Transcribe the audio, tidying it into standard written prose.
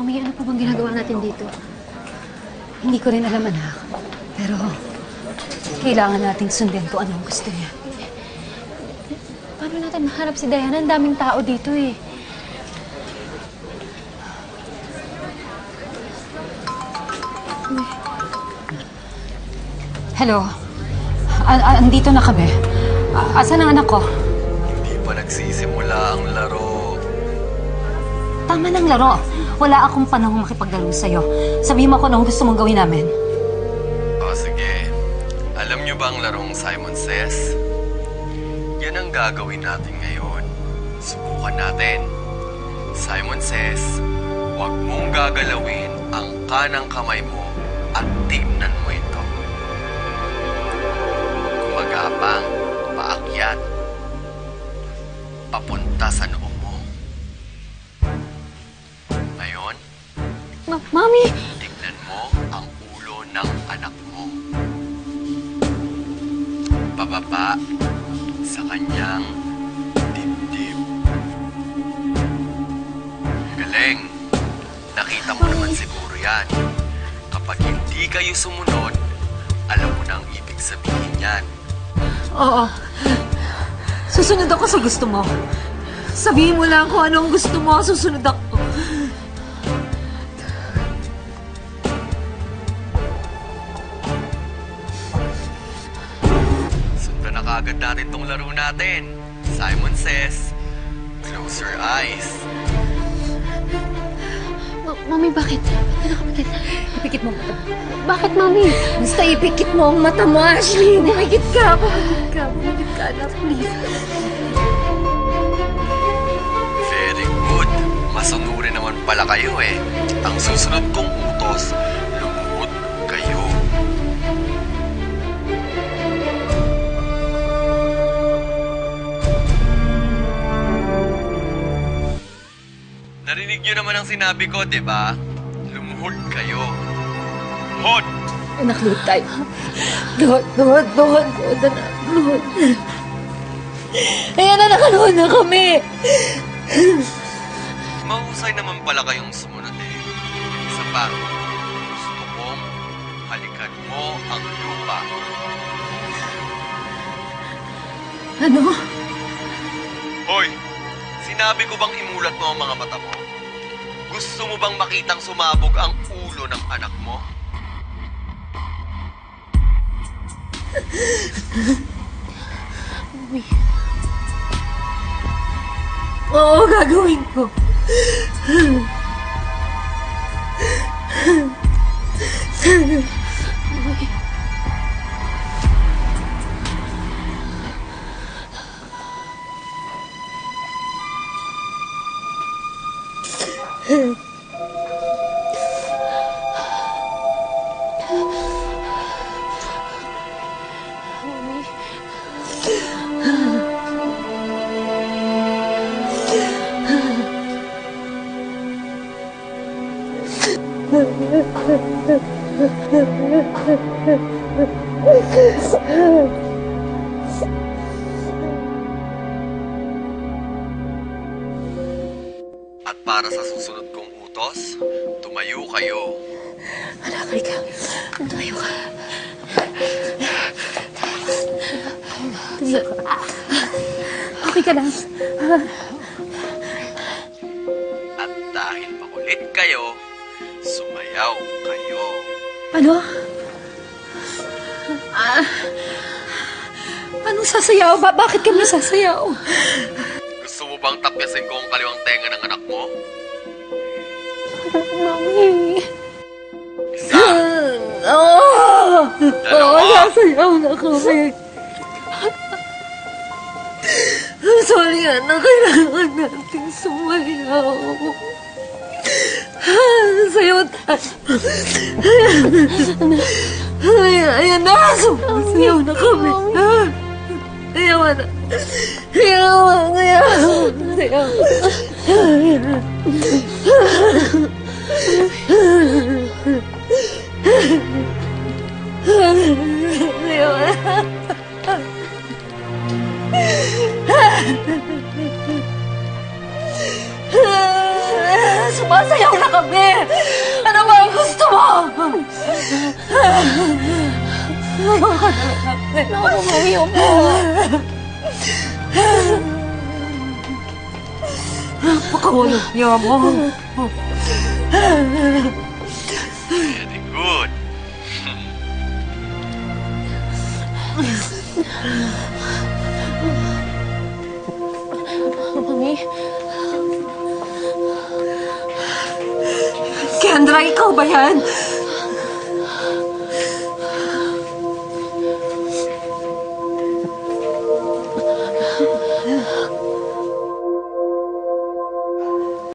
Mami, ano pa bang ginagawa natin dito? Hindi ko rin alam, anak. Pero, kailangan nating sundin kung anong gusto niya. Paano natin maharap si Diana? Ang daming tao dito eh. Hello? Andito na kami. Asan ang anak ko? Hindi pa nagsisimula ang laro. Tama ng laro. Wala akong panahong makipaglaro sa'yo. Sabihin mo ko anong gusto mong gawin namin. O sige, alam niyo ba ang larong Simon Says? Yan ang gagawin natin ngayon. Subukan natin. Simon Says, huwag mong gagalawin ang kanang kamay mo at tignan mo ito. Gumagapang, paakyat, papunta sa noo mo. Ngayon, Mami! tignan mo ang ulo ng anak mo. Pababa sa kanyang dibdib. Galing! Nakita mo naman siguro yan. Kapag hindi kayo sumunod, alam mo na ang ibig sabihin yan. Oo. Susunod ako sa gusto mo. Sabihin mo lang kung anong gusto mo, susunod ako. Sundan na kaagad natin tong laro natin. Simon Says, close your eyes. Mami, bakit? Bakit nakapikit? Ipikit mo mata. Bakit, Mami? Basta ipikit mo ang mata mo, Ashley. Pumikit ka, pumikit ka, pumikit ka, anak, please. Very good. Masunurin naman pala kayo eh. Ang susunod kong utos, lumuhod kayo. Narinig niyo naman ang sinabi ko, di ba? Lumuhod kayo. Hod! Anak, luhod tayo. Luhod, anak, luhod. Ayan na, nakaluhod na kami. Mahusay naman pala kayong sumunod eh. Isa pa, gusto kong halikan mo ang lupa. Ano? Hoy! Sinabi ko bang imulat mo ang mga mata mo? Gusto mo bang makitang sumabog ang ulo ng anak mo? Mami. Oo, gagawin ko. Mami. At para sa susunod kong utos, tumayo kayo. Anak, halika. Tumayo ka. Tumayo ka. Okay ka lang. At dahil makulit kayo, sumayaw kayo. Ano? Anong sasayaw? Bakit kami sasayaw? Gusto mo bang tapyasin ko ang kaliwang tenga ng anak mo? Mami. Isa, Oo! Dalawa. Sasayaw na kami. Sorry, anak. Kailangan natin sumayaw. Sayaw tayo. Ayan na. Sumayaw na kami. Sayaw na. Sayaw. Sumasayaw na kami! Ano ba ang gusto mo? Naku, Mami, opo. Pakawalang niya mo. Very good. Mami, Kendra, ikaw ba yan?